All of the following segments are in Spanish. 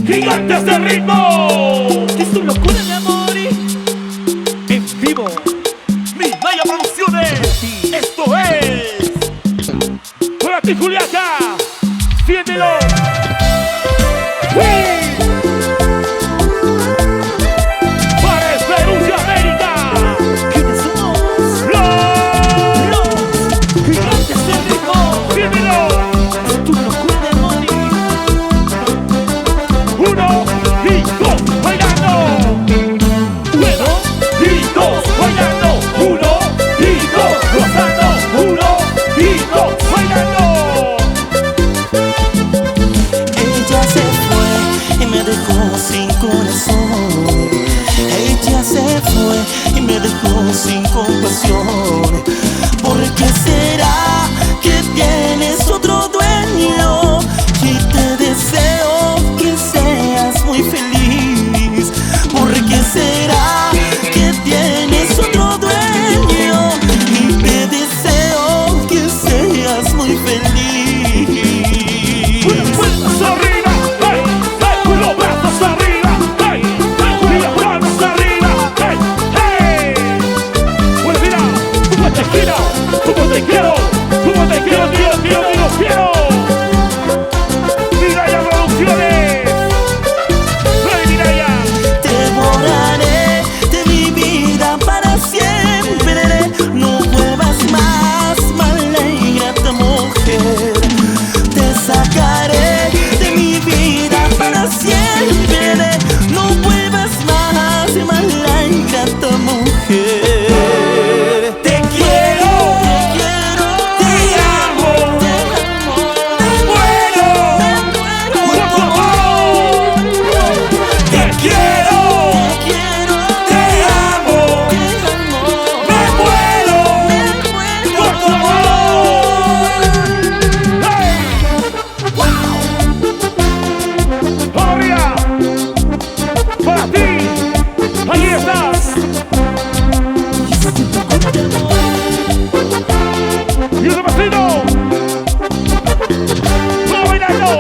gigantes de ritmo. Es tu locura de amor. En vivo, Midnaya Producciones. Esto es para ti, Juliaca. Siéntelo. Para Perú y América. ¿Quiénes somos? Los Gigantes del ritmo. Siéntelo. Es tu locura de amor. 1 y 2, bailando. 1 y 2, bailando. 1 y 2, gozando. 1 y 2, bailando. Ella se fue y me dejó sin corazón. Ella se fue y me dejó sin compasión. ¿Por qué será que tienes otro dueño? Y te deseo que seas muy feliz. ¿Por qué será que tienes otro dueño? Y te deseo que seas muy feliz. Manos arriba, hey, hey, los brazos arriba, hey, hey, las manos arriba, hey, hey. Bueno, mira, como te quiero, como te quiero, como te quiero, quiero. Midnaya Producciones, hey, Midnaya. Te borraré de mi vida para siempre. No vuelvas más, mala y grata mujer. Te sacaré de mi vida para siempre. No vuelvas más, mala y grata mujer. Te quiero, Te amo, te amo, me muero por tu amor. Te quiero, te amo, me muero por tu amor. Hey. Todavía, para ti, ahí estás. Y otro pasito. Todo bailando.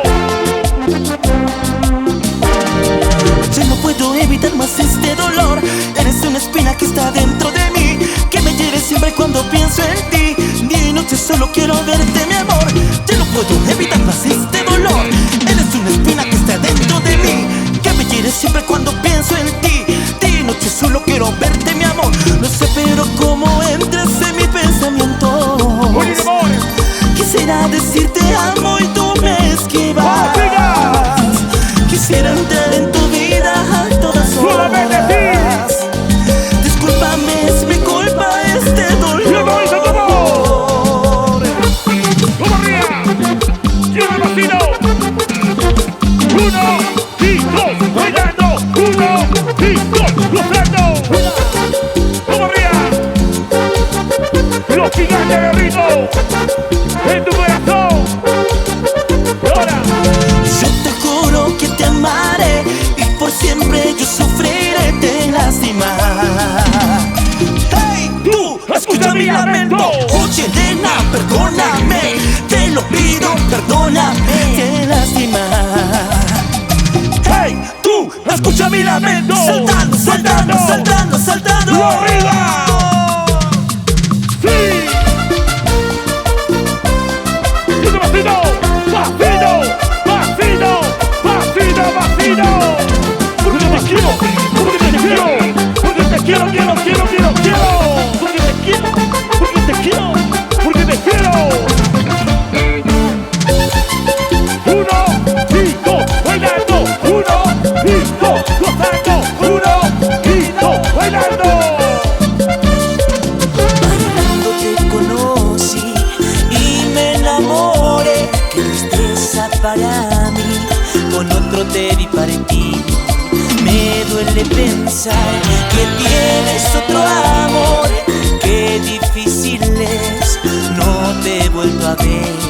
Yo no puedo evitar más este dolor. Eres una espina que está dentro de mí, que me hiere siempre cuando pienso en ti. Día y noche solo quiero verte, mi amor. Yo no puedo evitar más este dolor. Eres una espina que está dentro de mí, que me hiere siempre cuando pienso en ti. Día y noche solo quiero verte, mi amor. No sé pero cómo entras en mi pensamiento. Oye, amor. Quisiera decirte amo y tú me esquivas. Quisiera entrar en tu vida a todas Solamente a ti. horas. Discúlpame, es mi culpa este dolor. Como ría. Y otro pasito. 1 y 2, bailando. 1 y 2, gozando. Como ría. Los gigantes de ritmo en tu corazón. Y ahora, Yo te juro que te amaré y por siempre yo sufriré de lastimar. Hey, tú, escucha mi lamento. Oye, nena, perdóname. Te lo pido, perdóname. Te lastimar. Hey, tú, escucha mi lamento. Saltando, saltando, saltando, saltando. ¡lo arriba! ¡Sí! Y otro pasito. Pasito, pasito, pasito, pasito. Porque te quiero, porque te quiero, porque te quiero, quiero. Porque te quiero, porque te quiero, porque te quiero. 1 y 2, bailando. 1 y 2, gozando. 1 y 2, bailando. Cuando te conocí y me enamoré, qué tristeza para mí, con otro te vi partir. Me duele pensar que tienes otro amor, qué difícil es, no te he vuelto a ver.